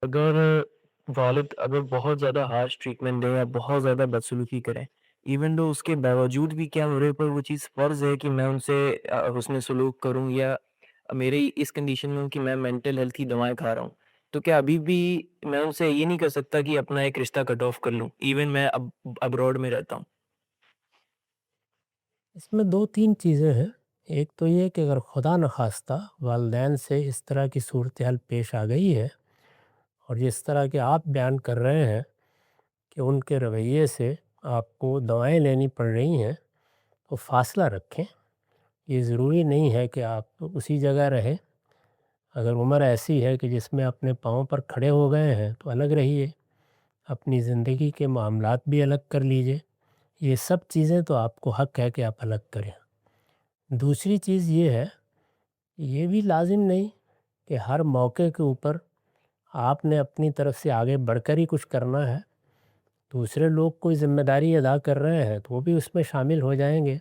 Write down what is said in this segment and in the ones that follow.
اگر والد اگر بہت زیادہ ہارش ٹریٹمنٹ دیں یا بہت زیادہ بدسلوکی کریں، ایون دو اس کے باوجود بھی کیا میرے اوپر وہ چیز فرض ہے کہ میں ان سے حسن سلوک کروں، یا میری اس کنڈیشن میں ہوں کہ میں مینٹل ہیلتھ کی دوائیں کھا رہا ہوں، تو کیا ابھی بھی میں ان سے یہ نہیں کر سکتا کہ اپنا ایک رشتہ کٹ آف کر لوں ایون میں اب ابراڈ میں رہتا ہوں؟ اس میں 2-3 چیزیں ہیں۔ ایک تو یہ کہ اگر خدا نخواستہ والدین سے اس طرح کی صورتحال پیش آ گئی ہے اور جس طرح کہ آپ بیان کر رہے ہیں کہ ان کے رویے سے آپ کو دوائیں لینی پڑ رہی ہیں، تو فاصلہ رکھیں۔ یہ ضروری نہیں ہے کہ آپ اسی جگہ رہیں۔ اگر عمر ایسی ہے کہ جس میں اپنے پاؤں پر کھڑے ہو گئے ہیں تو الگ رہیے، اپنی زندگی کے معاملات بھی الگ کر لیجئے۔ یہ سب چیزیں تو آپ کو حق ہے کہ آپ الگ کریں۔ دوسری چیز یہ ہے، یہ بھی لازم نہیں کہ ہر موقع کے اوپر آپ نے اپنی طرف سے آگے بڑھ کر ہی کچھ کرنا ہے۔ دوسرے لوگ کوئی ذمہ داری ادا کر رہے ہیں تو وہ بھی اس میں شامل ہو جائیں گے،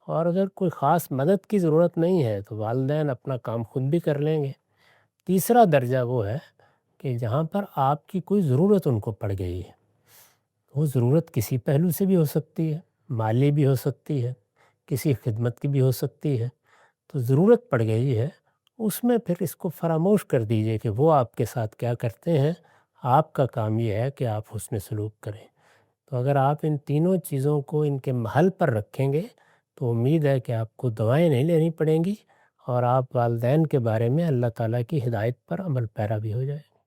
اور اگر کوئی خاص مدد کی ضرورت نہیں ہے تو والدین اپنا کام خود بھی کر لیں گے۔ تیسرا درجہ وہ ہے کہ جہاں پر آپ کی کوئی ضرورت ان کو پڑ گئی ہے، وہ ضرورت کسی پہلو سے بھی ہو سکتی ہے، مالی بھی ہو سکتی ہے، کسی خدمت کی بھی ہو سکتی ہے۔ تو ضرورت پڑ گئی ہے، اس میں پھر اس کو فراموش کر دیجئے کہ وہ آپ کے ساتھ کیا کرتے ہیں۔ آپ کا کام یہ ہے کہ آپ حسن سلوک کریں۔ تو اگر آپ ان تینوں چیزوں کو ان کے محل پر رکھیں گے تو امید ہے کہ آپ کو دوائیں نہیں لینی پڑیں گی، اور آپ والدین کے بارے میں اللہ تعالیٰ کی ہدایت پر عمل پیرا بھی ہو جائے۔